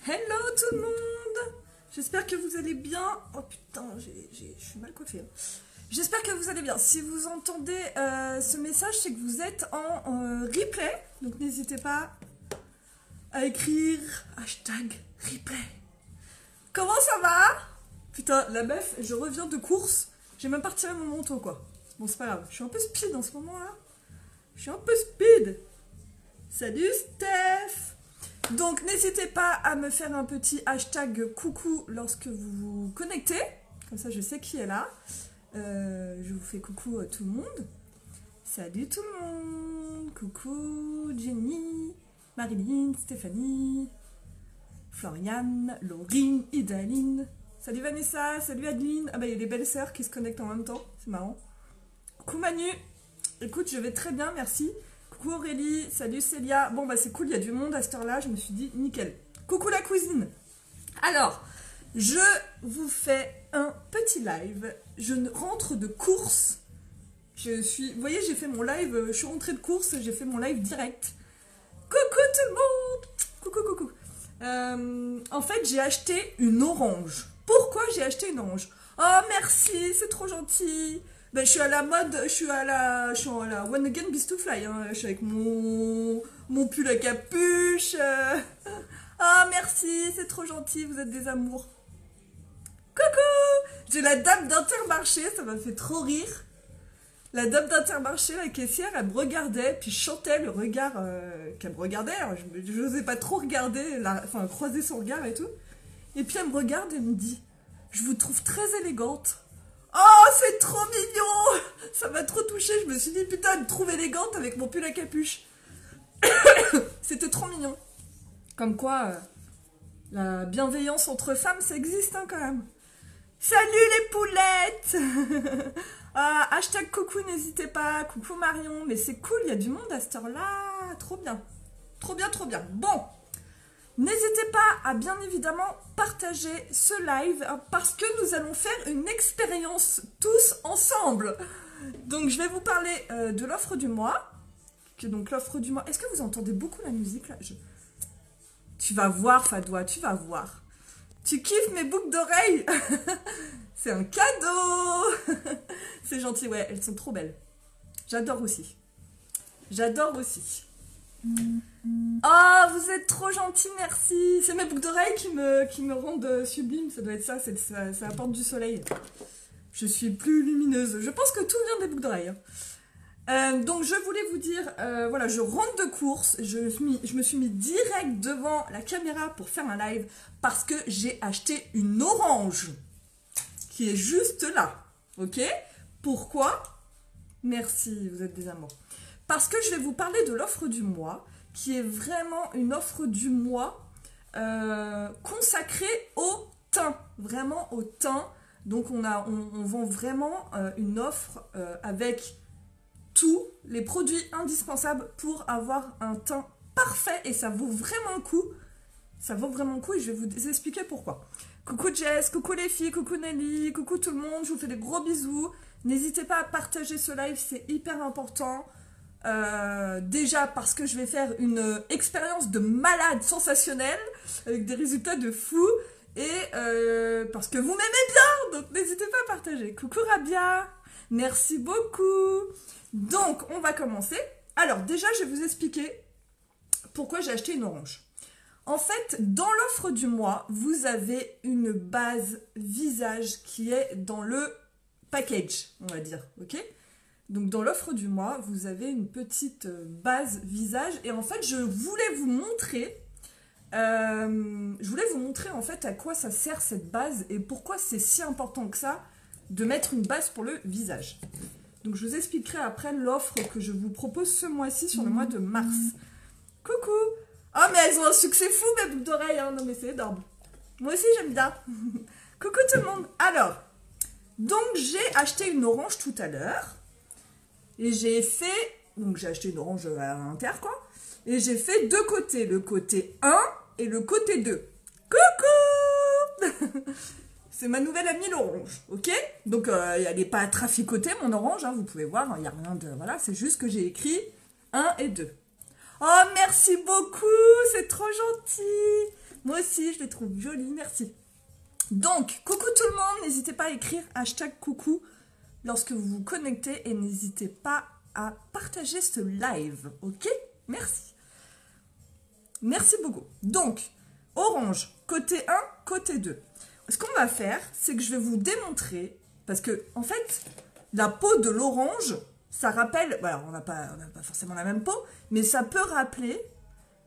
Hello tout le monde. J'espère que vous allez bien. Oh putain, je suis mal coiffée. J'espère que vous allez bien. Si vous entendez ce message, c'est que vous êtes en replay. Donc n'hésitez pas à écrire hashtag replay. Comment ça va? Putain, la meuf, je reviens de course. J'ai même pas retiré mon manteau quoi. Bon, c'est pas grave. Je suis un peu speed en ce moment là. Je suis un peu speed. Salut Steph. Donc n'hésitez pas à me faire un petit hashtag coucou lorsque vous vous connectez. Comme ça je sais qui est là. Je vous fais coucou à tout le monde. Salut tout le monde. Coucou Jenny, Marilyn, Stéphanie, Floriane, Laurine, Idaline. Salut Vanessa, salut Adeline. Ah bah il y a des belles sœurs qui se connectent en même temps. C'est marrant. Coucou Manu. Écoute, je vais très bien, merci. Coucou Aurélie, salut Célia. Bon bah c'est cool, il y a du monde à cette heure-là, je me suis dit nickel. Coucou la cousine. Alors, je vous fais un petit live. Je rentre de course. Vous voyez, j'ai fait mon live, je suis rentrée de course, j'ai fait mon live direct. Coucou tout le monde. Coucou. En fait, j'ai acheté une orange. Pourquoi j'ai acheté une orange? Oh merci, c'est trop gentil. Ben, je suis à la mode, je suis à la One Again Beast to Fly, hein. Je suis avec mon pull à capuche. Ah, merci, c'est trop gentil, vous êtes des amours. Coucou. J'ai la dame d'Intermarché, ça m'a fait trop rire. La dame d'Intermarché, la caissière, elle me regardait, puis je chantais le regard qu'elle me regardait. Je n'osais pas trop regarder, enfin croiser son regard et tout. Et puis elle me regarde et me dit « Je vous trouve très élégante. » Oh, c'est trop mignon. Ça m'a trop touchée. Je me suis dit, putain, elle me trouve élégante avec mon pull à capuche. C'était trop mignon. Comme quoi, la bienveillance entre femmes, ça existe hein, quand même. Salut les poulettes. Hashtag coucou, n'hésitez pas. Coucou Marion. Mais c'est cool, il y a du monde à cette heure-là. Trop bien. Trop bien. Bon. N'hésitez pas à bien évidemment partager ce live parce que nous allons faire une expérience tous ensemble. Donc je vais vous parler de l'offre du mois. Donc l'offre du mois. Est-ce que vous entendez beaucoup la musique là? Tu vas voir Fadoua, tu vas voir. Tu kiffes mes boucles d'oreilles? C'est un cadeau. C'est gentil, ouais, elles sont trop belles. J'adore aussi. Oh, vous êtes trop gentils, merci. C'est mes boucles d'oreilles qui me rendent sublime. Ça doit être ça, ça apporte du soleil. Je suis plus lumineuse. Je pense que tout vient des boucles d'oreilles. Donc je voulais vous dire, voilà, je rentre de course. Je me suis mis direct devant la caméra pour faire un live parce que j'ai acheté une orange qui est juste là. Ok? Pourquoi? Merci, vous êtes des amours. Parce que je vais vous parler de l'offre du mois, qui est vraiment une offre du mois consacrée au teint, vraiment au teint. Donc on vend vraiment une offre avec tous les produits indispensables pour avoir un teint parfait et ça vaut vraiment le coup. Ça vaut vraiment le coup et je vais vous expliquer pourquoi. Coucou Jess, coucou les filles, coucou Nelly, coucou tout le monde, je vous fais des gros bisous. N'hésitez pas à partager ce live, c'est hyper important. Déjà parce que je vais faire une expérience de malade sensationnelle avec des résultats de fou et parce que vous m'aimez bien, donc n'hésitez pas à partager. Coucou Rabia, merci beaucoup. Donc on va commencer. Alors déjà je vais vous expliquer pourquoi j'ai acheté une orange. En fait, dans l'offre du mois, vous avez une base visage qui est dans le package, on va dire, ok? Donc dans l'offre du mois, vous avez une petite base visage et en fait je voulais vous montrer en fait à quoi ça sert cette base et pourquoi c'est si important que ça de mettre une base pour le visage. Donc je vous expliquerai après l'offre que je vous propose ce mois-ci sur le mois de mars. Coucou! Oh mais elles ont un succès fou mes boucles d'oreilles, hein. Non mais c'est énorme. Moi aussi j'aime bien. Coucou tout le monde! Alors, donc j'ai acheté une orange tout à l'heure. Et j'ai acheté une orange à l'inter, quoi. Et j'ai fait deux côtés, le côté 1 et le côté 2. Coucou. C'est ma nouvelle amie l'orange, ok? Donc, elle n'est pas traficotée, mon orange, hein, vous pouvez voir, il n'y a rien de... Voilà, c'est juste que j'ai écrit 1 et 2. Oh, merci beaucoup, c'est trop gentil. Moi aussi, je les trouve jolies, merci. Donc, coucou tout le monde, n'hésitez pas à écrire #coucou lorsque vous vous connectez et n'hésitez pas à partager ce live, ok? Merci. Merci beaucoup. Donc, orange, côté 1, côté 2. Ce qu'on va faire, c'est que je vais vous démontrer, parce que, en fait, la peau de l'orange, ça rappelle, voilà, on n'a pas forcément la même peau, mais ça peut rappeler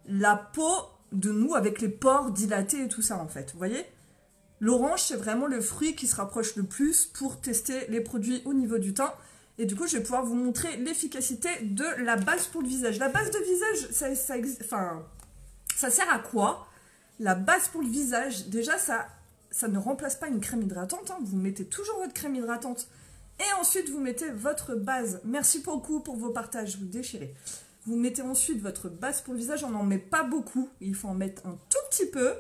la peau de nous avec les pores dilatés et tout ça, en fait, vous voyez? L'orange, c'est vraiment le fruit qui se rapproche le plus pour tester les produits au niveau du teint. Et du coup, je vais pouvoir vous montrer l'efficacité de la base pour le visage. La base de visage, ça sert à quoi? La base pour le visage, déjà, ça ne remplace pas une crème hydratante. Hein. Vous mettez toujours votre crème hydratante et ensuite vous mettez votre base. Merci beaucoup pour vos partages, vous déchirez. Vous mettez ensuite votre base pour le visage. On n'en met pas beaucoup, il faut en mettre un tout petit peu.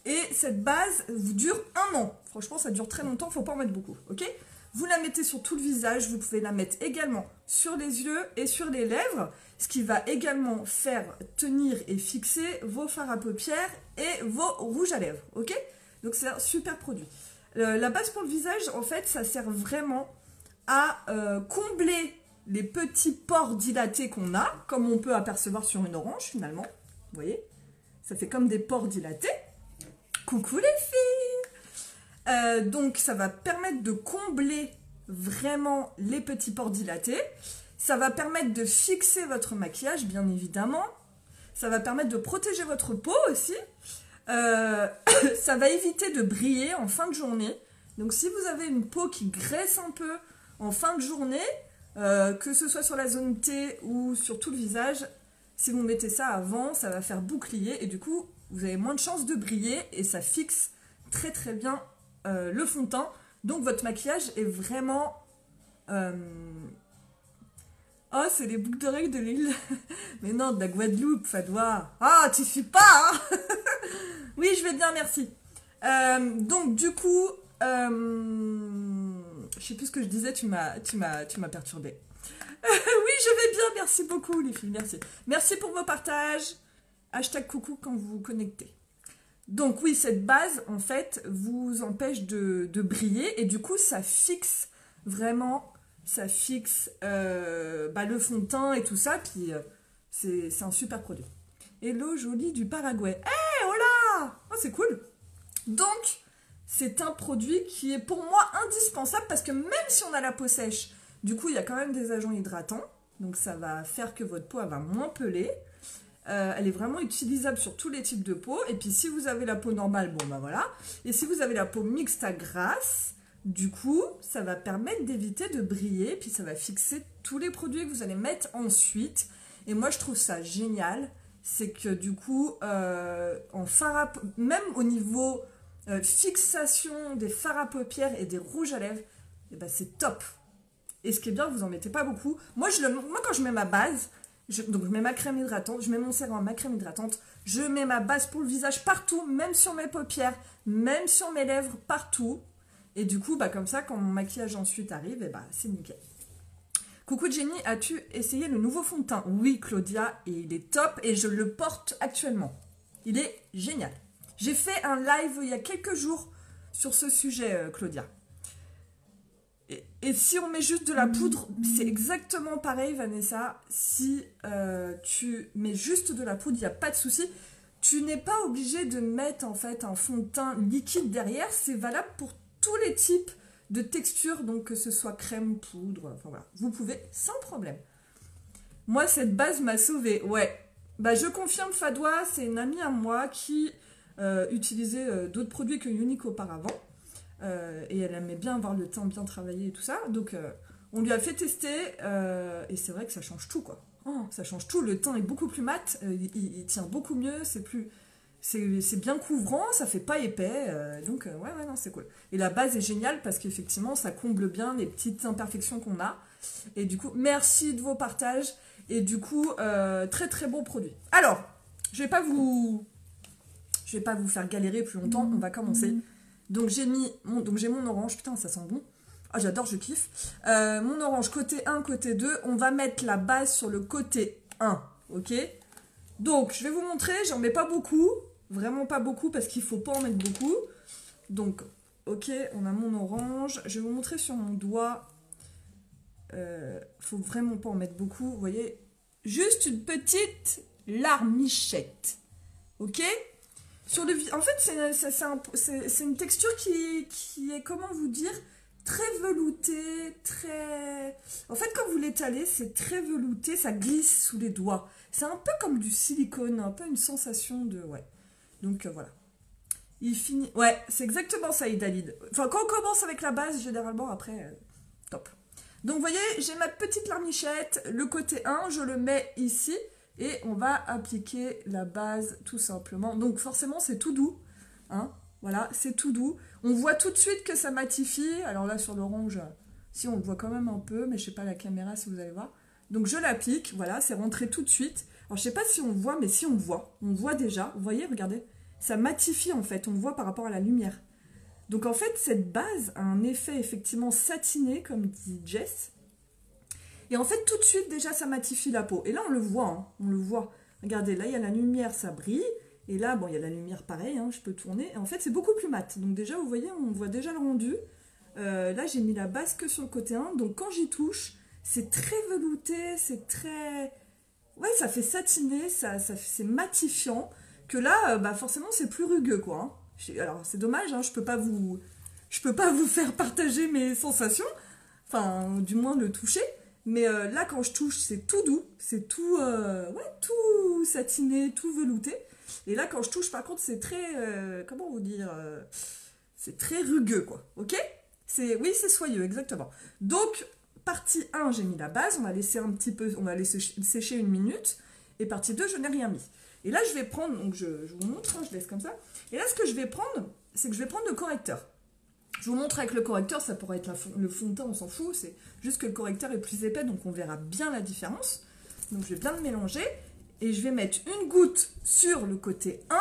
Et cette base vous dure 1 an. Franchement, ça dure très longtemps, il ne faut pas en mettre beaucoup, ok? Vous la mettez sur tout le visage, vous pouvez la mettre également sur les yeux et sur les lèvres, ce qui va également faire tenir et fixer vos fards à paupières et vos rouges à lèvres, ok? Donc c'est un super produit. La base pour le visage, en fait, ça sert vraiment à combler les petits pores dilatés qu'on a, comme on peut apercevoir sur une orange finalement, vous voyez? Ça fait comme des pores dilatés. Coucou les filles! Donc ça va permettre de combler vraiment les petits pores dilatés. Ça va permettre de fixer votre maquillage, bien évidemment. Ça va permettre de protéger votre peau aussi. Ça va éviter de briller en fin de journée. Donc si vous avez une peau qui graisse un peu en fin de journée, que ce soit sur la zone T ou sur tout le visage, si vous mettez ça avant, ça va faire bouclier et du coup, vous avez moins de chances de briller et ça fixe très très bien le fond de teint. Donc votre maquillage est vraiment... Oh, c'est les boucles d'oreilles de l'île. Mais non, de la Guadeloupe, Fadoua. Ah, tu suis pas, hein. Oui, je vais bien, merci. Donc du coup, je sais plus ce que je disais, tu m'as perturbée. Oui, je vais bien, merci beaucoup les filles, merci. Merci pour vos partages. #coucou quand vous vous connectez. Donc oui, cette base, en fait, vous empêche de briller et du coup, ça fixe vraiment, ça fixe le fond de teint et tout ça, puis c'est un super produit. Hello, jolie du Paraguay. Hé, hola! Oh, c'est cool. Donc, c'est un produit qui est pour moi indispensable parce que même si on a la peau sèche, du coup, il y a quand même des agents hydratants, donc ça va faire que votre peau elle va moins peler. Elle est vraiment utilisable sur tous les types de peau. Et puis si vous avez la peau normale, bon bah voilà. Et si vous avez la peau mixte à grasse, du coup, ça va permettre d'éviter de briller. Puis ça va fixer tous les produits que vous allez mettre ensuite. Et moi, je trouve ça génial. C'est que du coup, même au niveau fixation des fards à paupières et des rouges à lèvres, et ben c'est top. Et ce qui est bien, vous en mettez pas beaucoup. Moi, quand je mets ma base... Donc je mets ma crème hydratante, je mets mon sérum, ma crème hydratante, je mets ma base pour le visage partout, même sur mes paupières, même sur mes lèvres, partout. Et du coup, comme ça, quand mon maquillage ensuite arrive, c'est nickel. Coucou Jenny, as-tu essayé le nouveau fond de teint? Oui Claudia, et il est top et je le porte actuellement. Il est génial. J'ai fait un live il y a quelques jours sur ce sujet, Claudia. Et si on met juste de la poudre, c'est exactement pareil, Vanessa. Si tu mets juste de la poudre, il n'y a pas de souci. Tu n'es pas obligé de mettre en fait un fond de teint liquide derrière. C'est valable pour tous les types de textures, donc que ce soit crème, poudre, enfin voilà. Vous pouvez sans problème. Moi, cette base m'a sauvée. Ouais. Je confirme, Fadoua, c'est une amie à moi qui utilisait d'autres produits que Unique auparavant. Et elle aimait bien avoir le teint bien travaillé et tout ça. Donc, on lui a fait tester et c'est vrai que ça change tout, quoi. Oh, ça change tout. Le teint est beaucoup plus mat, il tient beaucoup mieux, c'est bien couvrant, ça fait pas épais. Donc, ouais, non, c'est cool. Et la base est géniale parce qu'effectivement, ça comble bien les petites imperfections qu'on a. Et du coup, merci de vos partages. Et du coup, très très bon produit. Alors, je vais pas vous faire galérer plus longtemps. On va commencer. Donc j'ai mon orange, putain ça sent bon. Ah j'adore, je kiffe. Mon orange côté 1, côté 2, on va mettre la base sur le côté 1, ok? Donc je vais vous montrer, j'en mets pas beaucoup, Vraiment pas beaucoup parce qu'il faut pas en mettre beaucoup. Donc, ok, on a mon orange. Je vais vous montrer sur mon doigt. Faut vraiment pas en mettre beaucoup. Vous voyez, juste une petite larmichette. Ok? En fait, c'est une texture qui est, comment vous dire, très veloutée, très... En fait, quand vous l'étalez, c'est très velouté, ça glisse sous les doigts. C'est un peu comme du silicone, un peu une sensation de... Ouais. Donc, voilà. Il finit... Ouais, c'est exactement ça, Idalide. Enfin, quand on commence avec la base, généralement, après, top. Donc, vous voyez, j'ai ma petite larmichette. Le côté 1, je le mets ici. Et on va appliquer la base tout simplement. Donc forcément c'est tout doux. Hein, voilà, c'est tout doux. On voit tout de suite que ça matifie. Alors là sur l'orange, si on le voit quand même un peu, mais je sais pas la caméra si vous allez voir. Donc je l'applique, voilà, c'est rentré tout de suite. Alors je sais pas si on voit, mais si on voit. On voit déjà, vous voyez, regardez. Ça matifie en fait, on voit par rapport à la lumière. Donc en fait cette base a un effet effectivement satiné, comme dit Jess. Et en fait, tout de suite, déjà, ça matifie la peau. Et là, on le voit, hein, on le voit. Regardez, là, il y a la lumière, ça brille. Et là, bon, il y a la lumière pareil, hein, je peux tourner. Et en fait, c'est beaucoup plus mat. Donc déjà, vous voyez, on voit déjà le rendu. Là, j'ai mis la base que sur le côté 1. Donc quand j'y touche, c'est très velouté, c'est très... Ouais, ça fait satiner, c'est matifiant. Que là, bah, forcément, c'est plus rugueux, quoi. Hein. Alors, c'est dommage, hein, je peux pas vous faire partager mes sensations. Enfin, du moins, le toucher. Mais là, quand je touche, c'est tout doux, c'est tout, tout satiné, tout velouté. Et là, quand je touche, par contre, c'est très, comment vous dire, c'est très rugueux, quoi. Ok? Oui, c'est soyeux, exactement. Donc, partie 1, j'ai mis la base, on va laisser un petit peu, on va laisser sécher 1 minute. Et partie 2, je n'ai rien mis. Et là, je vais prendre, donc je vous montre, hein, je laisse comme ça. Et là, ce que je vais prendre, c'est que je vais prendre le correcteur. Je vous montre avec le correcteur, ça pourrait être le fond de teint, on s'en fout, c'est juste que le correcteur est plus épais, donc on verra bien la différence. Donc je vais bien le mélanger, et je vais mettre une goutte sur le côté 1,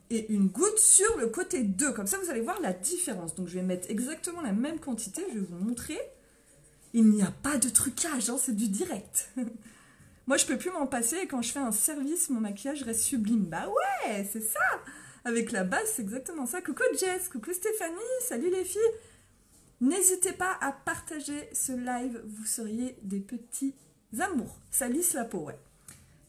et une goutte sur le côté 2, comme ça vous allez voir la différence. Donc je vais mettre exactement la même quantité, je vais vous montrer. Il n'y a pas de trucage, hein, c'est du direct. Moi je peux plus m'en passer, et quand je fais un service, mon maquillage reste sublime. Bah ouais, c'est ça! Avec la base, c'est exactement ça. Coucou Jess, coucou Stéphanie, salut les filles. N'hésitez pas à partager ce live, vous seriez des petits amours. Ça lisse la peau, ouais.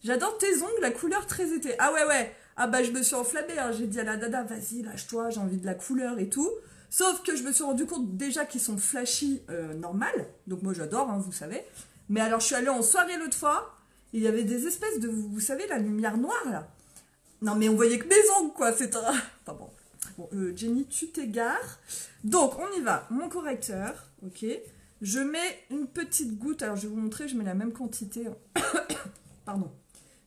J'adore tes ongles, la couleur très été. Ah ouais. Ah bah je me suis enflammée, hein. J'ai dit à la dada, vas-y, lâche-toi, j'ai envie de la couleur et tout. Sauf que je me suis rendu compte déjà qu'ils sont flashy normal. Donc moi j'adore, hein, vous savez. Mais alors je suis allée en soirée l'autre fois, et il y avait des espèces de, vous savez, la lumière noire là. Non, mais on voyait que mes ongles, quoi. C'est un... Enfin bon, Jenny, tu t'égares. Donc, on y va. Mon correcteur, ok. Je mets une petite goutte. Alors, je vais vous montrer, je mets la même quantité. Pardon.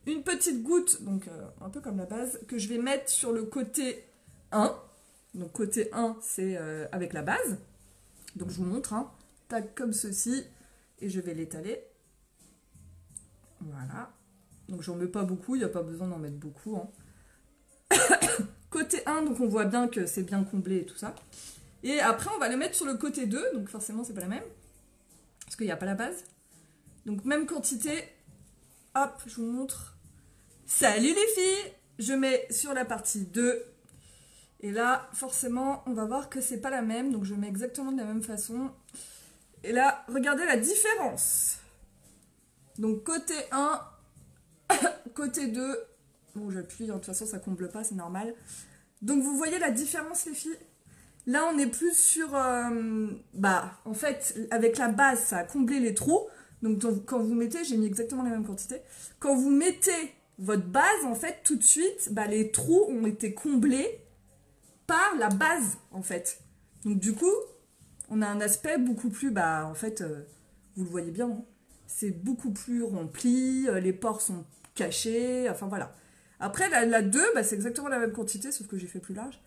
Une petite goutte, donc un peu comme la base, que je vais mettre sur le côté 1. Donc, côté 1, c'est avec la base. Donc, je vous montre, hein. Tac, comme ceci. Et je vais l'étaler. Voilà. Donc, j'en mets pas beaucoup. Il n'y a pas besoin d'en mettre beaucoup, hein. Côté 1, donc on voit bien que c'est bien comblé et tout ça. Et après, on va le mettre sur le côté 2, donc forcément, c'est pas la même. Parce qu'il n'y a pas la base. Donc, même quantité. Hop, je vous montre. Salut les filles! Je mets sur la partie 2. Et là, forcément, on va voir que c'est pas la même. Donc, je mets exactement de la même façon. Et là, regardez la différence. Donc, côté 1, côté 2. Bon, j'appuie, de toute façon, ça comble pas, c'est normal. Donc, vous voyez la différence, les filles? Là, on est plus sur... en fait, avec la base, ça a comblé les trous. Donc, quand vous mettez, j'ai mis exactement la même quantité. Quand vous mettez votre base, en fait, tout de suite, les trous ont été comblés par la base, en fait. Donc, du coup, on a un aspect beaucoup plus... en fait, vous le voyez bien, hein, c'est beaucoup plus rempli, les pores sont cachés, enfin, voilà. Après, la 2, c'est exactement la même quantité, sauf que j'ai fait plus large.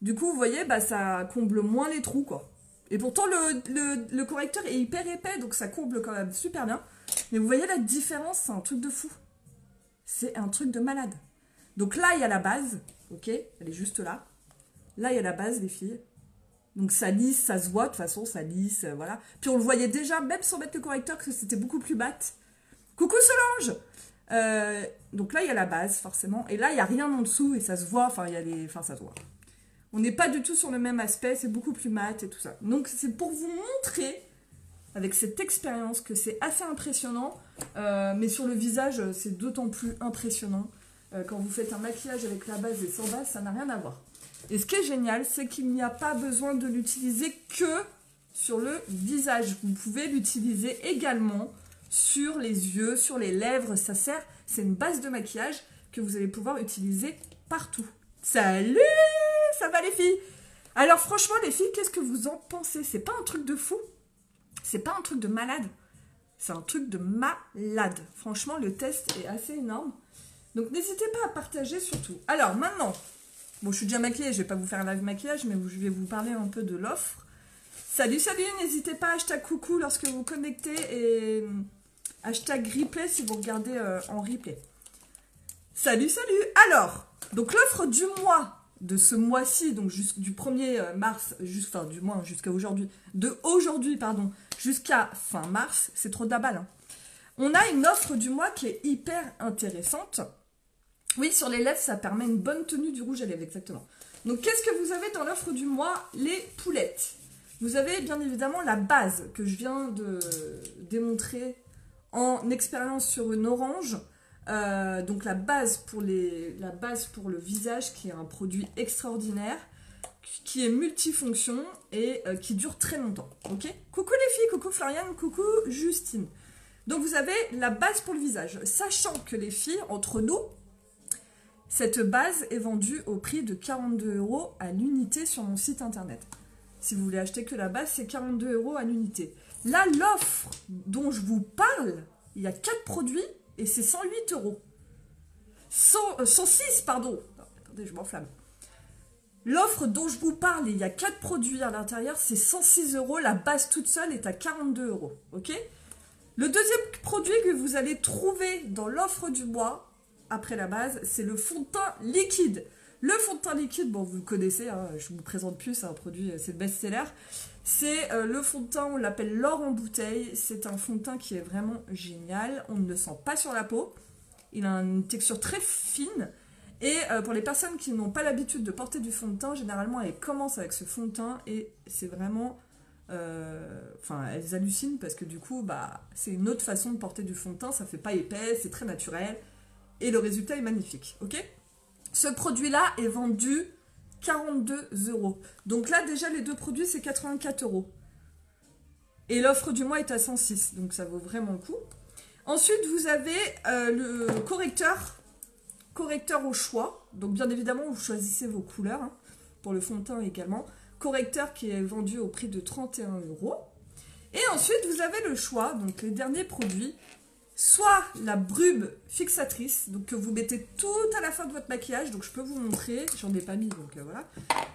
Du coup, vous voyez, ça comble moins les trous, quoi. Et pourtant, le correcteur est hyper épais, donc ça comble quand même super bien. Mais vous voyez la différence, c'est un truc de fou. C'est un truc de malade. Donc là, il y a la base, ok? Elle est juste là. Là, il y a la base, les filles. Donc ça lisse, ça se voit, de toute façon, ça lisse, voilà. Puis on le voyait déjà, même sans mettre le correcteur, que c'était beaucoup plus mat. Coucou Solange! Donc là, il y a la base, forcément. Et là, il n'y a rien en dessous et ça se voit. Enfin, ça se voit. On n'est pas du tout sur le même aspect. C'est beaucoup plus mat et tout ça. Donc, c'est pour vous montrer, avec cette expérience, que c'est assez impressionnant. Mais sur le visage, c'est d'autant plus impressionnant. Quand vous faites un maquillage avec la base et sans base, ça n'a rien à voir. Et ce qui est génial, c'est qu'il n'y a pas besoin de l'utiliser que sur le visage. Vous pouvez l'utiliser également sur les yeux, sur les lèvres. Ça sert, c'est une base de maquillage que vous allez pouvoir utiliser partout. Salut! Ça va les filles? Alors franchement les filles, qu'est-ce que vous en pensez? C'est pas un truc de fou? C'est pas un truc de malade? C'est un truc de malade. Franchement, le test est assez énorme. Donc n'hésitez pas à partager surtout. Alors maintenant, bon je suis déjà maquillée, je vais pas vous faire un live maquillage, mais je vais vous parler un peu de l'offre. Salut, salut, n'hésitez pas à hashtag coucou lorsque vous connectez et hashtag replay si vous regardez en replay. Salut, salut. Alors, donc l'offre du mois, de ce mois-ci, donc du 1er mars, enfin du moins jusqu'à aujourd'hui, de aujourd'hui, pardon, jusqu'à fin mars, c'est trop d'aballe. Hein. On a une offre du mois qui est hyper intéressante. Oui, sur les lèvres, ça permet une bonne tenue du rouge à lèvres, exactement. Donc, qu'est-ce que vous avez dans l'offre du mois? Les poulettes. Vous avez bien évidemment la base que je viens de démontrer en expérience sur une orange. Donc, la base pour le visage, qui est un produit extraordinaire, qui est multifonction et qui dure très longtemps. Ok? Coucou les filles, coucou Floriane, coucou Justine. Donc, vous avez la base pour le visage. Sachant que les filles, entre nous, cette base est vendue au prix de 42 € à l'unité sur mon site internet. Si vous voulez acheter que la base, c'est 42 € à l'unité. Là, l'offre dont je vous parle, il y a 4 produits et c'est 108 €. 106, pardon. Non, attendez, je m'enflamme. L'offre dont je vous parle, il y a 4 produits à l'intérieur, c'est 106 €. La base toute seule est à 42 €. Ok? Le deuxième produit que vous allez trouver dans l'offre du mois, après la base, c'est le fond de teint liquide. Le fond de teint liquide, bon, vous le connaissez, hein, je ne vous présente plus, c'est un produit, c'est le best-seller. C'est le fond de teint, on l'appelle l'or en bouteille. C'est un fond de teint qui est vraiment génial. On ne le sent pas sur la peau. Il a une texture très fine. Et pour les personnes qui n'ont pas l'habitude de porter du fond de teint, généralement, elles commencent avec ce fond de teint et c'est vraiment... Enfin, elles hallucinent parce que du coup, bah, c'est une autre façon de porter du fond de teint. Ça fait pas épais, c'est très naturel. Et le résultat est magnifique, ok? Ce produit-là est vendu 42 €. Donc là, déjà, les deux produits, c'est 84 €. Et l'offre du mois est à 106, donc ça vaut vraiment le coup. Ensuite, vous avez le correcteur au choix. Donc bien évidemment, vous choisissez vos couleurs, hein, pour le fond de teint également. Correcteur qui est vendu au prix de 31 €. Et ensuite, vous avez le choix, donc les derniers produits, soit la brume fixatrice, donc que vous mettez tout à la fin de votre maquillage, donc je peux vous montrer, j'en ai pas mis, donc voilà.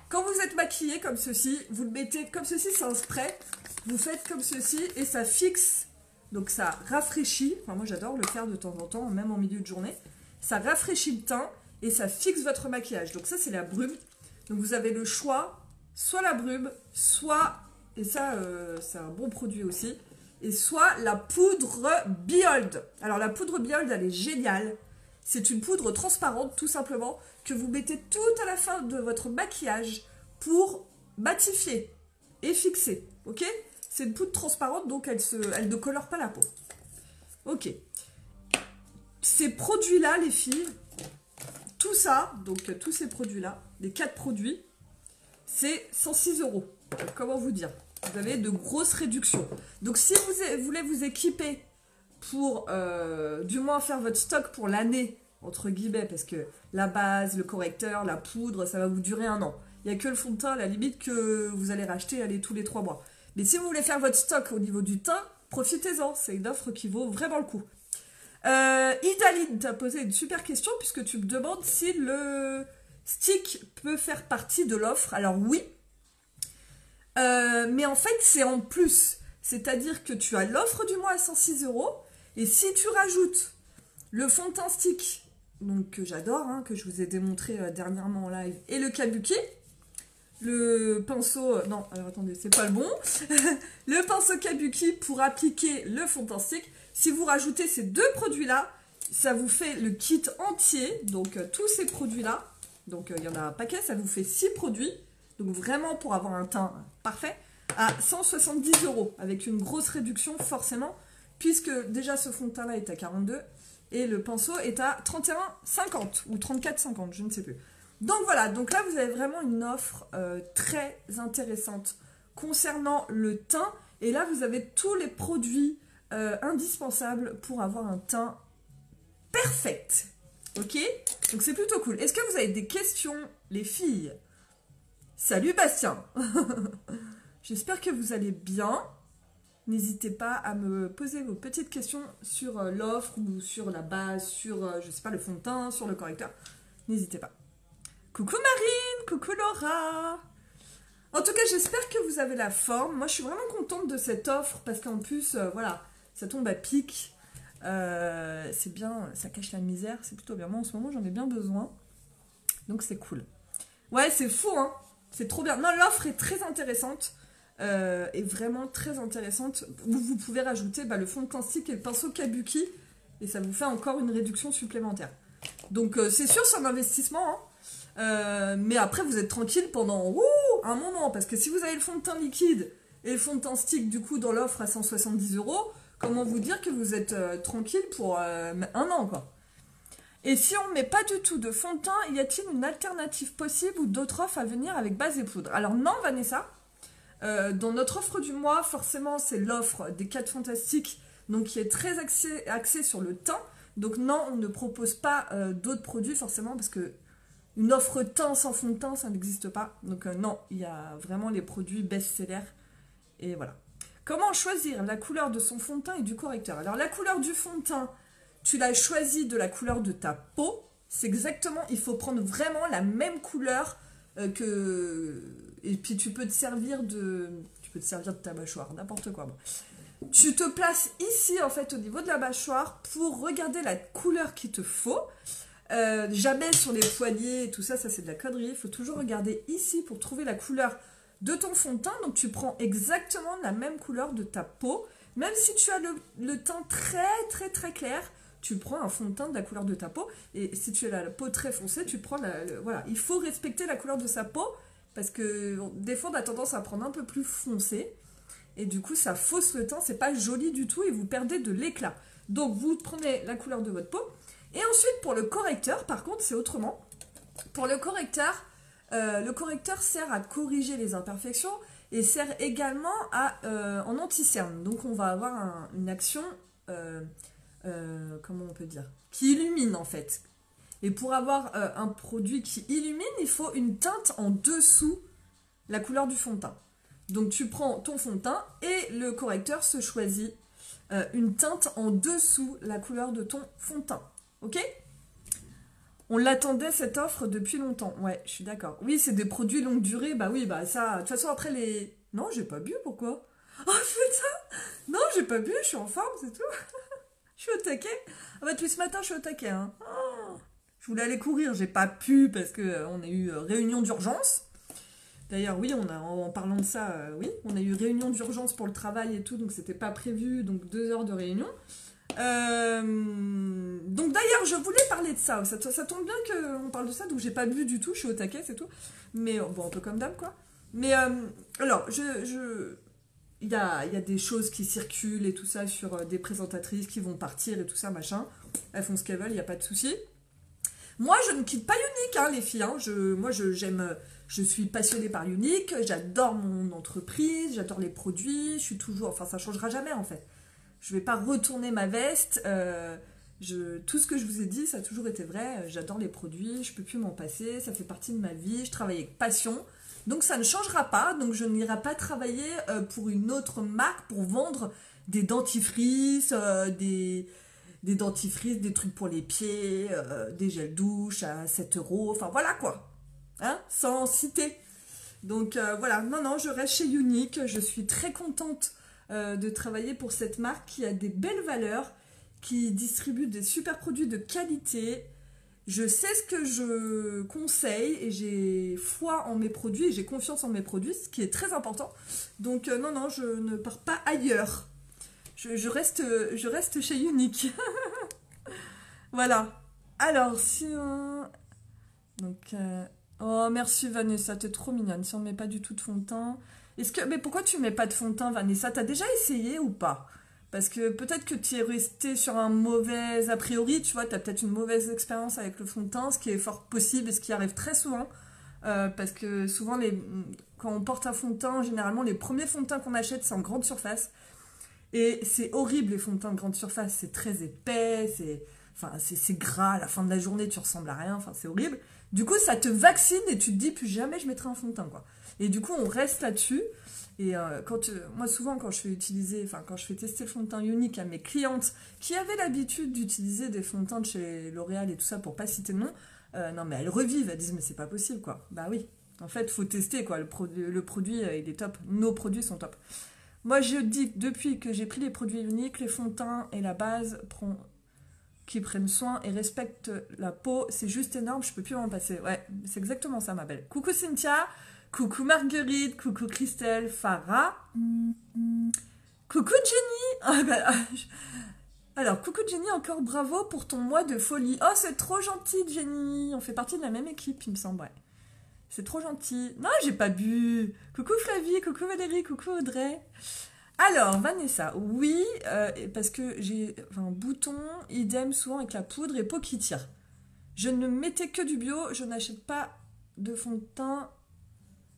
Quand vous êtes maquillé comme ceci, vous le mettez comme ceci, c'est un spray, vous faites comme ceci et ça fixe, donc ça rafraîchit, enfin moi j'adore le faire de temps en temps, même en milieu de journée, ça rafraîchit le teint et ça fixe votre maquillage, donc ça c'est la brume, donc vous avez le choix, soit la brume, soit, et ça c'est un bon produit aussi, et soit la poudre Behold. Alors la poudre Behold, elle est géniale. C'est une poudre transparente, tout simplement, que vous mettez tout à la fin de votre maquillage pour matifier et fixer. Ok? C'est une poudre transparente, donc elle ne colore pas la peau. Ok. Ces produits-là, les filles, tout ça, donc tous ces produits-là, les 4 produits, c'est 106 €. Comment vous dire? Vous avez de grosses réductions. Donc, si vous voulez vous équiper pour, du moins, faire votre stock pour l'année, entre guillemets, parce que la base, le correcteur, la poudre, ça va vous durer 1 an. Il n'y a que le fond de teint, à la limite, que vous allez racheter tous les 3 mois. Mais si vous voulez faire votre stock au niveau du teint, profitez-en. C'est une offre qui vaut vraiment le coup. Idaline t'a posé une super question, puisque tu me demandes si le stick peut faire partie de l'offre. Alors, oui. Mais en fait, c'est en plus. C'est-à-dire que tu as l'offre du mois à 106 € et si tu rajoutes le fond de teint stick, donc que j'adore, hein, que je vous ai démontré dernièrement en live, et le kabuki, le pinceau... non, alors attendez, c'est pas le bon. Le pinceau kabuki pour appliquer le fond de teint stick. Si vous rajoutez ces deux produits-là, ça vous fait le kit entier, donc tous ces produits-là. Donc il y en a un paquet, ça vous fait 6 produits. Donc vraiment pour avoir un teint parfait, à 170 € avec une grosse réduction forcément, puisque déjà ce fond de teint là est à 42 et le pinceau est à 31,50 ou 34,50, je ne sais plus. Donc voilà, donc là vous avez vraiment une offre très intéressante concernant le teint, et là vous avez tous les produits indispensables pour avoir un teint perfect. Ok? Donc c'est plutôt cool. Est-ce que vous avez des questions, les filles? Salut Bastien. J'espère que vous allez bien. N'hésitez pas à me poser vos petites questions sur l'offre ou sur la base, sur, je sais pas, le fond de teint, sur le correcteur. N'hésitez pas. Coucou Marine, coucou Laura. En tout cas, j'espère que vous avez la forme. Moi, je suis vraiment contente de cette offre parce qu'en plus, voilà, ça tombe à pic. C'est bien, ça cache la misère, c'est plutôt bien. Moi, en ce moment, j'en ai bien besoin. Donc, c'est cool. Ouais, c'est fou, hein. C'est trop bien. Non, l'offre est très intéressante. Est vraiment très intéressante. Vous pouvez rajouter le fond de teint stick et le pinceau Kabuki. Et ça vous fait encore une réduction supplémentaire. Donc, c'est sûr, c'est un investissement. Hein. Mais après, vous êtes tranquille pendant un moment. Parce que si vous avez le fond de teint liquide et le fond de teint stick, du coup, dans l'offre à 170 €, comment vous dire que vous êtes tranquille pour un an, quoi. Et si on ne met pas du tout de fond de teint, y a-t-il une alternative possible ou d'autres offres à venir avec base et poudre? Alors non, Vanessa, dans notre offre du mois, forcément, c'est l'offre des 4 fantastiques, donc qui est très axée sur le teint. Donc non, on ne propose pas d'autres produits forcément, parce que une offre teint sans fond de teint, ça n'existe pas. Donc non, il y a vraiment les produits best-sellers. Et voilà. Comment choisir la couleur de son fond de teint et du correcteur? Alors la couleur du fond de teint, tu l'as choisi de la couleur de ta peau. C'est exactement, il faut prendre vraiment la même couleur que... Et puis tu peux te servir de ta mâchoire, n'importe quoi. Bon. Tu te places ici, en fait, au niveau de la mâchoire pour regarder la couleur qu'il te faut. Jamais sur les poignets et tout ça, ça c'est de la connerie. Il faut toujours regarder ici pour trouver la couleur de ton fond de teint. Donc tu prends exactement la même couleur de ta peau. Même si tu as le teint très clair, tu prends un fond de teint de la couleur de ta peau. Et si tu as la peau très foncée, tu prends voilà. Il faut respecter la couleur de sa peau. Parce que des fois, on a tendance à prendre un peu plus foncé. Et du coup, ça fausse le teint. C'est pas joli du tout et vous perdez de l'éclat. Donc, vous prenez la couleur de votre peau. Et ensuite, pour le correcteur, par contre, c'est autrement. Pour le correcteur sert à corriger les imperfections et sert également en anti-cerne. Donc, on va avoir une action, comment on peut dire, qui illumine en fait. Et pour avoir un produit qui illumine, il faut une teinte en dessous la couleur du fond de teint. Donc, tu prends ton fond de teint et le correcteur se choisit une teinte en dessous la couleur de ton fond de teint. Ok? On l'attendait cette offre depuis longtemps. Ouais, je suis d'accord. Oui, c'est des produits longue durée. Bah oui, bah ça. De toute façon, après les. Non, j'ai pas bu, pourquoi? Oh putain! Non, j'ai pas bu, je suis en forme, c'est tout. Je suis au taquet. Ah bah, depuis ce matin, je suis au taquet. Hein. Oh, je voulais aller courir, j'ai pas pu parce qu'on a eu réunion d'urgence. D'ailleurs, oui, en parlant de ça, oui, on a eu réunion d'urgence pour le travail et tout, donc c'était pas prévu, donc 2 heures de réunion. Donc d'ailleurs je voulais parler de ça tombe bien qu'on parle de ça, donc j'ai pas bu du tout, je suis au taquet, c'est tout, mais bon, un peu comme d'hab quoi. Mais alors il y a des choses qui circulent et tout ça sur des présentatrices qui vont partir et tout ça machin, elles font ce qu'elles veulent, il n'y a pas de souci. Moi je ne quitte pas Younique hein, les filles, hein. Je suis passionnée par Younique, j'adore mon entreprise, j'adore les produits, je suis toujours, enfin ça changera jamais en fait. Je vais pas retourner ma veste. Tout ce que je vous ai dit, ça a toujours été vrai. J'adore les produits, je peux plus m'en passer. Ça fait partie de ma vie. Je travaille avec passion. Donc ça ne changera pas. Donc je n'irai pas travailler pour une autre marque pour vendre des dentifrices, des dentifrices, des trucs pour les pieds, des gels douche à 7 €. Enfin voilà quoi. Hein, sans citer. Donc voilà. Non, je reste chez Younique. Je suis très contente de travailler pour cette marque qui a des belles valeurs, qui distribue des super produits de qualité. Je sais ce que je conseille et j'ai foi en mes produits et j'ai confiance en mes produits, ce qui est très important. Donc non, je ne pars pas ailleurs. Je reste chez Younique. Voilà. Alors, si on... Donc, oh, merci Vanessa, t'es trop mignonne. Si on met pas du tout de fond de teint... Mais pourquoi tu mets pas de fond de teint, Vanessa? T'as déjà essayé ou pas? Parce que peut-être que tu es resté sur un mauvais a priori, tu vois, t'as peut-être une mauvaise expérience avec le fond de teint, ce qui est fort possible et ce qui arrive très souvent. Parce que souvent, quand on porte un fond de teint, généralement, les premiers fonds de teint qu'on achète, c'est en grande surface. Et c'est horrible, les fonds de teint de grande surface. C'est très épais, c'est gras. À la fin de la journée, tu ressembles à rien. Enfin, c'est horrible. Du coup, ça te vaccine et tu te dis plus jamais je mettrai un fond de teint, quoi. Et du coup, on reste là-dessus. Et moi, souvent, quand je fais tester le fond de teint Unique à mes clientes qui avaient l'habitude d'utiliser des fonds de teint de chez L'Oréal et tout ça pour pas citer de nom, non, mais elles revivent, elles disent mais c'est pas possible, quoi. Bah oui, en fait, faut tester, quoi. Le produit, il est top. Nos produits sont top. Moi, je dis que depuis que j'ai pris les produits Uniques, les fonds de teint et la base qui prennent soin et respectent la peau, c'est juste énorme, je peux plus m'en passer. Ouais, c'est exactement ça, ma belle. Coucou Cynthia, coucou Marguerite, coucou Christelle, Farah, coucou Jenny. Alors, coucou Jenny, encore bravo pour ton mois de folie. Oh, c'est trop gentil, Jenny. On fait partie de la même équipe, il me semble, ouais. C'est trop gentil. Non, j'ai pas bu. Coucou Flavie, coucou Valérie, coucou Audrey. Alors, Vanessa, oui, parce que j'ai un bouton, idem souvent avec la poudre et peau qui tire. Je ne mettais que du bio, je n'achète pas de fond de teint.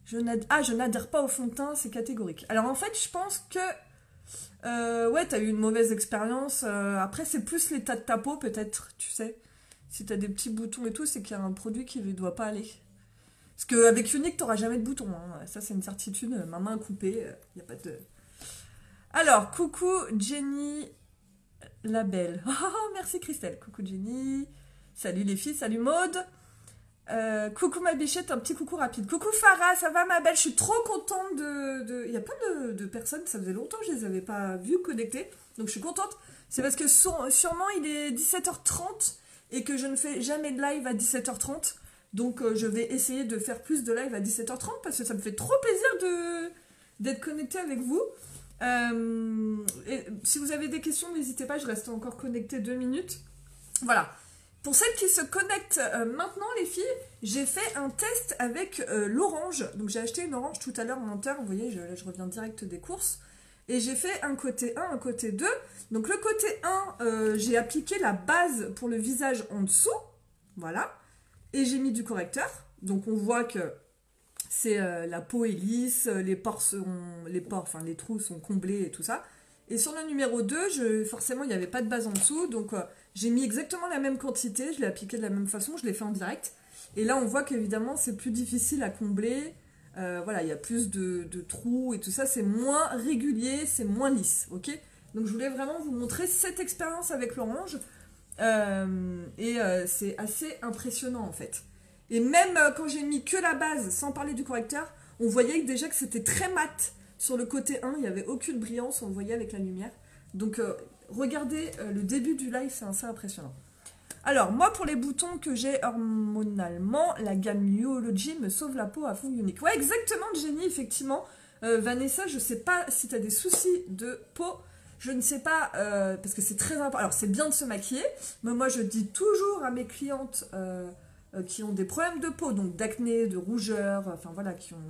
Je n'adhère pas au fond de teint, c'est catégorique. Alors en fait, je pense que ouais, t'as eu une mauvaise expérience. Après, c'est plus l'état de ta peau, peut-être, tu sais. Si t'as des petits boutons et tout, c'est qu'il y a un produit qui ne doit pas aller. Parce qu'avec Unique, t'auras jamais de boutons. Hein. Ça, c'est une certitude. Ma main coupée, il n'y a pas de... Alors, coucou Jenny la belle. Oh, merci Christelle. Coucou Jenny. Salut les filles, salut Maude. Coucou ma bichette, un petit coucou rapide. Coucou Farah, ça va ma belle? Je suis trop contente Il y a plein de personnes, ça faisait longtemps que je les avais pas vues connectées. Donc je suis contente. C'est parce que sûrement il est 17h30 et que je ne fais jamais de live à 17h30. Donc je vais essayer de faire plus de live à 17h30 parce que ça me fait trop plaisir d'être connectée avec vous. Et si vous avez des questions, n'hésitez pas, je reste encore connectée 2 minutes. Voilà. Pour celles qui se connectent maintenant, les filles, j'ai fait un test avec l'orange. Donc j'ai acheté une orange tout à l'heure en inter. Vous voyez, je reviens direct des courses. Et j'ai fait un côté 1, un côté 2. Donc le côté 1, j'ai appliqué la base pour le visage en dessous. Voilà. Et j'ai mis du correcteur. Donc on voit que la peau est lisse, les trous sont comblés et tout ça. Et sur le numéro 2, forcément il n'y avait pas de base en dessous. Donc j'ai mis exactement la même quantité, je l'ai appliqué de la même façon, je l'ai fait en direct. Et là on voit qu'évidemment c'est plus difficile à combler. Voilà, il y a plus de trous et tout ça, c'est moins régulier, c'est moins lisse, ok? Donc je voulais vraiment vous montrer cette expérience avec l'orange. C'est assez impressionnant en fait. Et même quand j'ai mis que la base, sans parler du correcteur, on voyait déjà que c'était très mat. Sur le côté 1, il n'y avait aucune brillance, on le voyait avec la lumière. Donc regardez le début du live, c'est assez impressionnant. Alors, moi, pour les boutons que j'ai hormonalement, la gamme Uology me sauve la peau à fond Unique. Ouais, exactement, Jenny, effectivement. Vanessa, je sais pas si tu as des soucis de peau. Je ne sais pas, parce que c'est très important. Alors, c'est bien de se maquiller, mais moi, je dis toujours à mes clientes qui ont des problèmes de peau, donc d'acné, de rougeur, enfin voilà, qui ont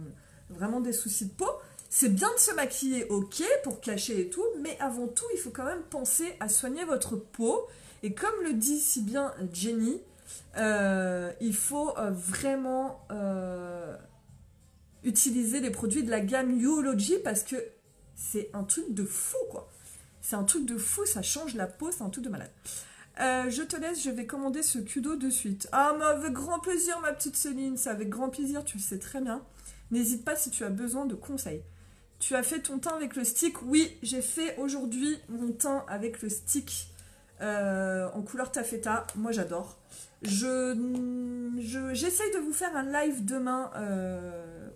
vraiment des soucis de peau, c'est bien de se maquiller, ok, pour cacher et tout, mais avant tout, il faut quand même penser à soigner votre peau. Et comme le dit si bien Jenny, il faut vraiment utiliser les produits de la gamme Uology parce que c'est un truc de fou, quoi. C'est un truc de fou, ça change la peau, c'est un truc de malade. Je te laisse, je vais commander ce kudo de suite. Ah, mais avec grand plaisir, ma petite Céline, c'est avec grand plaisir, tu le sais très bien. N'hésite pas si tu as besoin de conseils. Tu as fait ton teint avec le stick? Oui, j'ai fait aujourd'hui mon teint avec le stick en couleur taffeta. Moi, j'adore. J'essaye de vous faire un live demain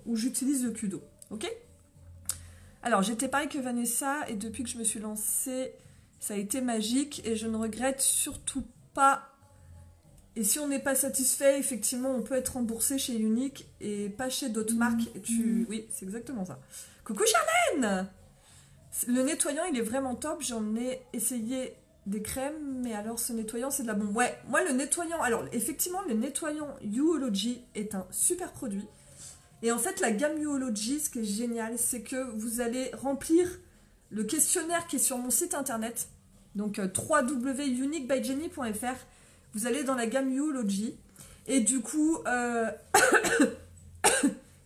où j'utilise le kudo. Ok? Alors, j'étais pareil que Vanessa et depuis que je me suis lancée, ça a été magique et je ne regrette surtout pas. Et si on n'est pas satisfait, effectivement, on peut être remboursé chez Unique et pas chez d'autres marques. Oui, c'est exactement ça. Coucou Charlène! Le nettoyant, il est vraiment top. J'en ai essayé des crèmes, mais alors ce nettoyant, c'est de la bombe. Ouais, moi le nettoyant, alors effectivement, le nettoyant Youology est un super produit. Et en fait, la gamme Youology, ce qui est génial, c'est que vous allez remplir le questionnaire qui est sur mon site internet, donc www.uniquebyjenny.fr. Vous allez dans la gamme Youology, et du coup,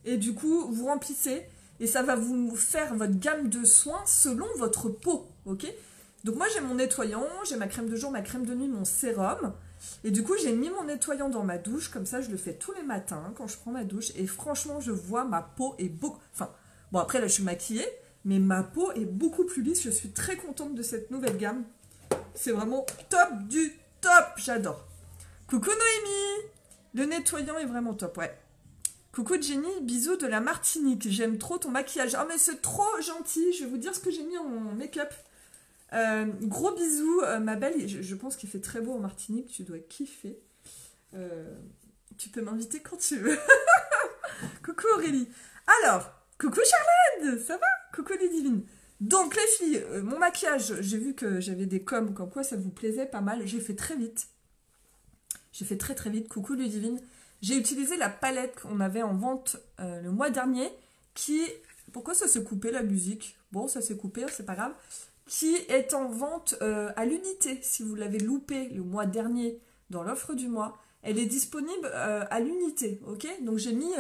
vous remplissez, et ça va vous faire votre gamme de soins selon votre peau, ok? Donc moi j'ai mon nettoyant, j'ai ma crème de jour, ma crème de nuit, mon sérum. Et du coup j'ai mis mon nettoyant dans ma douche, comme ça je le fais tous les matins quand je prends ma douche. Et franchement je vois ma peau est beaucoup... Enfin, bon après là je suis maquillée, mais ma peau est beaucoup plus lisse. Je suis très contente de cette nouvelle gamme. C'est vraiment top du top, j'adore. Coucou Noémie, le nettoyant est vraiment top, ouais. Coucou Jenny, bisous de la Martinique, j'aime trop ton maquillage. Ah mais c'est trop gentil, je vais vous dire ce que j'ai mis en make-up. Gros bisous, ma belle. Je pense qu'il fait très beau en Martinique. Tu dois kiffer. Tu peux m'inviter quand tu veux. Coucou Aurélie. Alors, coucou Charlotte. Ça va? Coucou les divines. Donc les filles, mon maquillage, j'ai vu que j'avais des coms comme quoi ça vous plaisait pas mal. J'ai fait très vite. J'ai fait très très vite. Coucou les divines. J'ai utilisé la palette qu'on avait en vente le mois dernier. Qui... Pourquoi ça s'est coupé la musique? Bon, ça s'est coupé, c'est pas grave. Qui est en vente à l'unité. Si vous l'avez loupé le mois dernier dans l'offre du mois, elle est disponible à l'unité, ok? Donc j'ai mis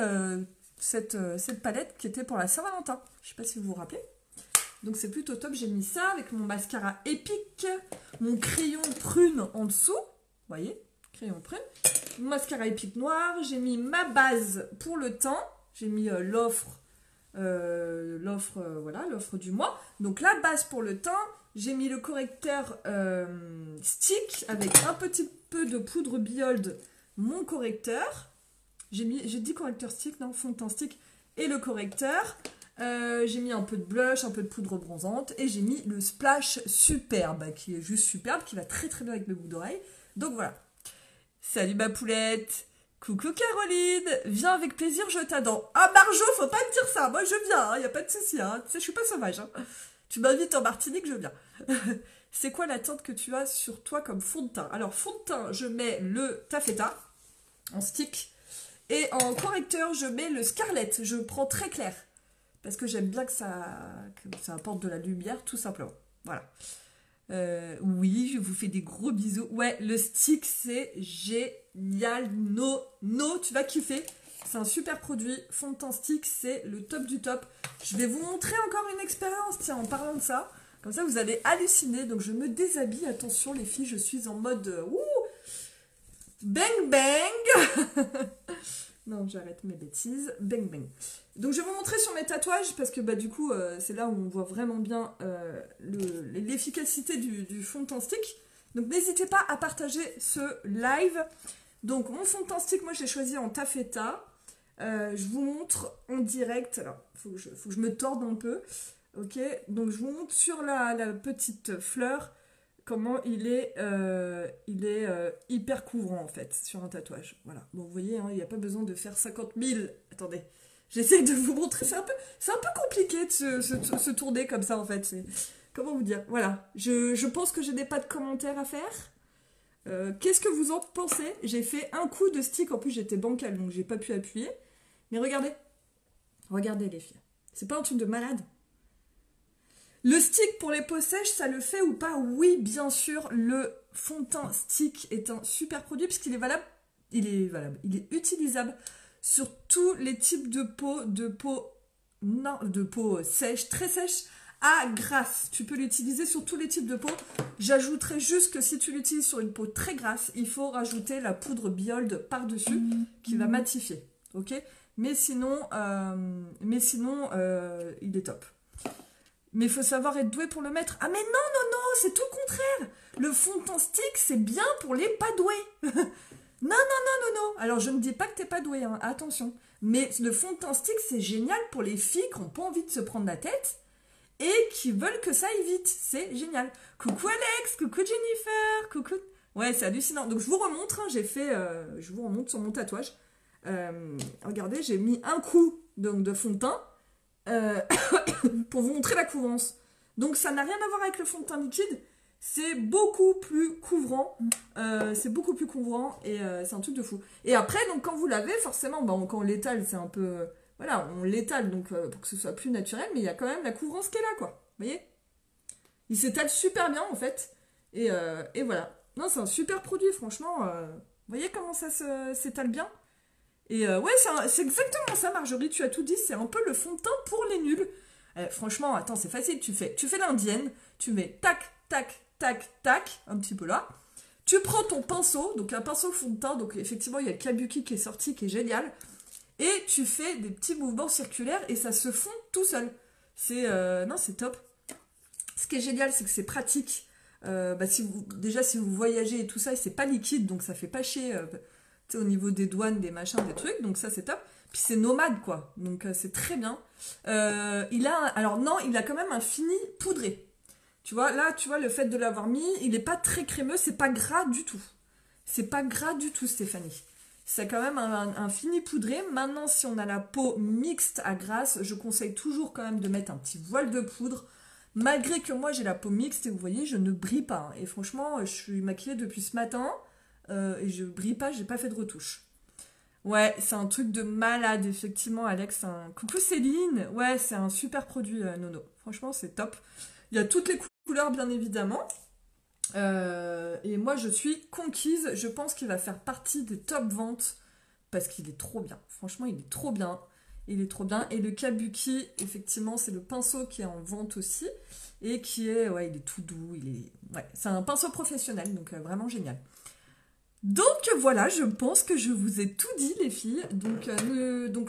cette palette qui était pour la Saint-Valentin. Je ne sais pas si vous vous rappelez. Donc c'est plutôt top, j'ai mis ça avec mon mascara épique, mon crayon prune en dessous, vous voyez, crayon prune, mon mascara épique noir, j'ai mis ma base pour le teint, j'ai mis l'offre du mois. Donc la base pour le teint, j'ai mis le correcteur stick avec un petit peu de poudre Biold, mon correcteur. J'ai dit correcteur stick, non, fond de teint stick et le correcteur. J'ai mis un peu de blush, un peu de poudre bronzante et j'ai mis le splash superbe qui est juste superbe, qui va très très bien avec mes boucles d'oreilles. Donc voilà. Salut ma poulette. Coucou Caroline, viens avec plaisir, je t'adore. Ah Marjo, faut pas me dire ça, moi je viens, y a pas de souci, hein. Tu sais, je suis pas sauvage. Hein. Tu m'invites en Martinique, je viens. C'est quoi la teinte que tu as sur toi comme fond de teint? Alors fond de teint, je mets le taffeta en stick et en correcteur, je mets le Scarlett. Je prends très clair parce que j'aime bien que ça apporte de la lumière, tout simplement. Voilà. Oui, je vous fais des gros bisous. Ouais, le stick, c'est génial. No, tu vas kiffer. C'est un super produit. Fond de teint stick, c'est le top du top. Je vais vous montrer encore une expérience, tiens, en parlant de ça. Comme ça, vous allez halluciner. Donc, je me déshabille. Attention, les filles, je suis en mode... bang, bang. Non, j'arrête mes bêtises. Bang, bang. Donc, je vais vous montrer sur mes tatouages parce que, bah, du coup, c'est là où on voit vraiment bien l'efficacité du fond de teint stick. Donc, n'hésitez pas à partager ce live. Donc, mon fond de teint stick, moi, je l'ai choisi en taffeta. Je vous montre en direct. Alors, faut que je me torde un peu. Ok, donc je vous montre sur la petite fleur comment il est hyper couvrant en fait sur un tatouage. Voilà, bon vous voyez, hein, il n'y a pas besoin de faire 50 000. Attendez, j'essaie de vous montrer. C'est un peu compliqué de se tourner comme ça en fait. Comment vous dire? Voilà, je pense que je n'ai pas de commentaires à faire. Qu'est-ce que vous en pensez? J'ai fait un coup de stick, en plus j'étais bancale donc j'ai pas pu appuyer. Mais regardez les filles, c'est pas un truc de malade. Le stick pour les peaux sèches, ça le fait ou pas? Oui, bien sûr, le fond de teint stick est un super produit puisqu'il est valable, il est utilisable sur tous les types de peau sèche, très sèche à grasse. Tu peux l'utiliser sur tous les types de peau. J'ajouterais juste que si tu l'utilises sur une peau très grasse, il faut rajouter la poudre Biold par-dessus qui va matifier, ok? Mais sinon, il est top. Mais il faut savoir être doué pour le mettre. Ah mais non, c'est tout le contraire. Le fond de teint stick, c'est bien pour les pas doués. Non. Alors, je ne dis pas que t'es pas doué, hein, attention. Mais le fond de teint stick, c'est génial pour les filles qui n'ont pas envie de se prendre la tête et qui veulent que ça aille vite. C'est génial. Coucou Alex, coucou Jennifer, coucou... Ouais, c'est hallucinant. Donc, je vous remontre, hein, je vous remonte sur mon tatouage. Regardez, j'ai mis un coup de fond de teint. Pour vous montrer la couvrance. Donc ça n'a rien à voir avec le fond de teint liquide, c'est beaucoup plus couvrant. C'est beaucoup plus couvrant et c'est un truc de fou. Et après, donc quand vous lavez, forcément, bah, quand on l'étale, c'est un peu... voilà, on l'étale donc pour que ce soit plus naturel, mais il y a quand même la couvrance qui est là, quoi. Vous voyez? Il s'étale super bien, en fait. Et voilà. Non, c'est un super produit, franchement. Vous voyez comment ça s'étale bien? Et ouais, c'est exactement ça, Marjorie, tu as tout dit. C'est un peu le fond de teint pour les nuls. Franchement, attends, c'est facile. Tu fais l'indienne, tu mets tac, tac, tac, tac, un petit peu là. Tu prends ton pinceau, donc un pinceau fond de teint. Donc effectivement, il y a le Kabuki qui est sorti, qui est génial. Et tu fais des petits mouvements circulaires et ça se fond tout seul. Non, c'est top. Ce qui est génial, c'est que c'est pratique. Bah, si vous voyagez et tout ça, c'est pas liquide, donc ça fait pas chier au niveau des douanes, des machins, des trucs. Donc ça, c'est top. Puis c'est nomade, quoi. Donc c'est très bien. Alors non, il a quand même un fini poudré. Tu vois, là, le fait de l'avoir mis, il est pas très crémeux, c'est pas gras du tout. C'est pas gras du tout, Stéphanie. C'est quand même un fini poudré. Maintenant, si on a la peau mixte à grasse, je conseille toujours quand même de mettre un petit voile de poudre. Malgré que moi, j'ai la peau mixte et vous voyez, je ne brille pas. Et franchement, je suis maquillée depuis ce matin et je brille pas, j'ai pas fait de retouche. Ouais, c'est un truc de malade, effectivement, Alex. Coucou Céline. Ouais, c'est un super produit, Nono. Franchement, c'est top. Il y a toutes les couleurs, bien évidemment. Et moi, je suis conquise. Je pense qu'il va faire partie des top ventes parce qu'il est trop bien. Franchement, il est trop bien. Il est trop bien. Et le Kabuki, effectivement, c'est le pinceau qui est en vente aussi. Et qui est, ouais, il est tout doux. Ouais, c'est un pinceau professionnel, donc vraiment génial. Donc voilà, je pense que je vous ai tout dit, les filles. Donc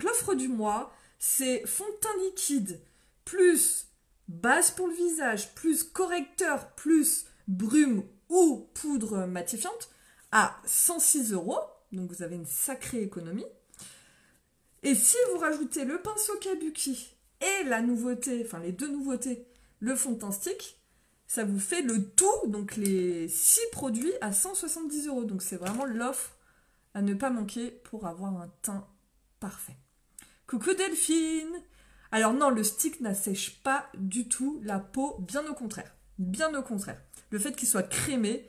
l'offre du mois, c'est fond de teint liquide, plus base pour le visage, plus correcteur, plus brume ou poudre matifiante à 106 €. Donc vous avez une sacrée économie. Et si vous rajoutez le pinceau Kabuki et la nouveauté, enfin les deux nouveautés, le fond de teint stick, ça vous fait le tout, donc les 6 produits à 170 €. Donc c'est vraiment l'offre à ne pas manquer pour avoir un teint parfait. Coucou Delphine! Alors non, le stick n'assèche pas du tout la peau, bien au contraire. Bien au contraire. Le fait qu'il soit crémeux,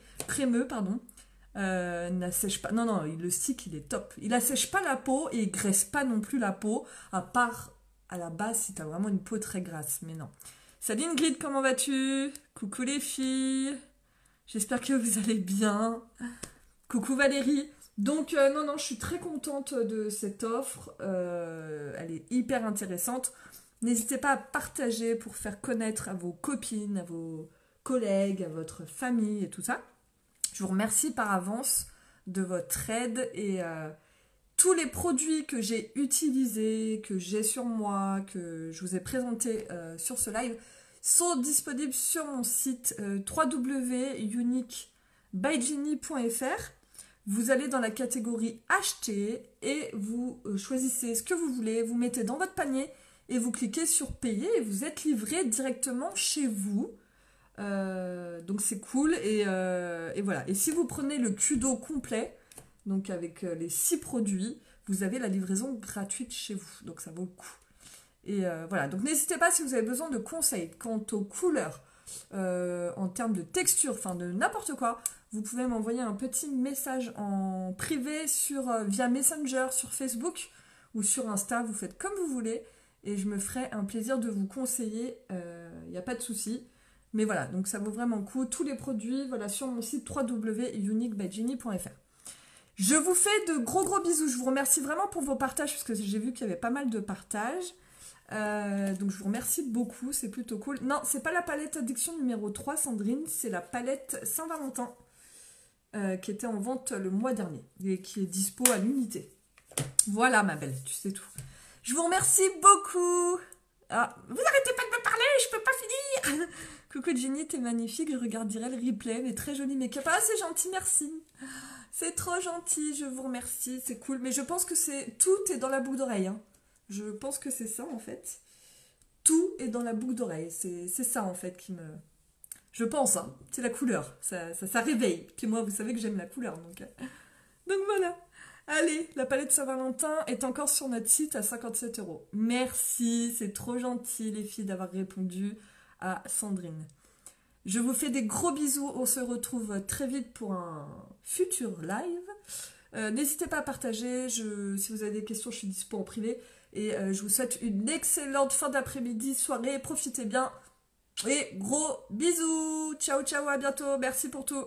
n'assèche pas. Non, le stick, il est top. Il assèche pas la peau et il graisse pas non plus la peau, à part à la base si t'as vraiment une peau très grasse. Mais non. Salut Ingrid, comment vas-tu? Coucou les filles. J'espère que vous allez bien. Coucou Valérie. Donc non, je suis très contente de cette offre. Elle est hyper intéressante. N'hésitez pas à partager pour faire connaître à vos copines, à vos collègues, à votre famille et tout ça. Je vous remercie par avance de votre aide et tous les produits que j'ai utilisés, que j'ai sur moi, que je vous ai présentés sur ce live sont disponibles sur mon site www.uniquebyjenny.fr. Vous allez dans la catégorie acheter et vous choisissez ce que vous voulez, vous mettez dans votre panier et vous cliquez sur payer et vous êtes livré directement chez vous. Donc c'est cool et voilà. Et si vous prenez le Kudo complet, donc avec les 6 produits, vous avez la livraison gratuite chez vous. Donc ça vaut le coup. Et voilà, donc n'hésitez pas si vous avez besoin de conseils quant aux couleurs, en termes de texture, enfin de n'importe quoi, vous pouvez m'envoyer un petit message en privé via Messenger sur Facebook ou sur Insta, vous faites comme vous voulez et je me ferai un plaisir de vous conseiller, il n'y a pas de souci. Mais voilà, donc ça vaut vraiment le coup. Tous les produits, voilà, sur mon site www.uniquebyjenny.fr. Je vous fais de gros bisous. Je vous remercie vraiment pour vos partages, parce que j'ai vu qu'il y avait pas mal de partages. Donc je vous remercie beaucoup, c'est plutôt cool. Non, c'est pas la palette addiction numéro 3, Sandrine, c'est la palette Saint-Valentin, qui était en vente le mois dernier, et qui est dispo à l'unité. Voilà ma belle, tu sais tout. Je vous remercie beaucoup. Ah, vous arrêtez pas de me parler, je peux pas finir. Coucou Jenny, t'es magnifique, je regarderai le replay, mais très joli make-up. Ah, c'est gentil, merci. C'est trop gentil, je vous remercie, c'est cool. Mais je pense que tout est dans la boucle d'oreille. Hein. Je pense que c'est ça, en fait. Tout est dans la boucle d'oreille. C'est ça, en fait, qui me... Je pense, hein. C'est la couleur. Ça réveille. Puis moi, vous savez que j'aime la couleur, donc voilà. Allez, la palette Saint-Valentin est encore sur notre site à 57 €. Merci, c'est trop gentil, les filles, d'avoir répondu à Sandrine. Je vous fais des gros bisous. On se retrouve très vite pour un futur live. N'hésitez pas à partager. Si vous avez des questions, je suis dispo en privé. Et je vous souhaite une excellente fin d'après-midi, soirée. Profitez bien. Et gros bisous. Ciao, ciao, à bientôt. Merci pour tout.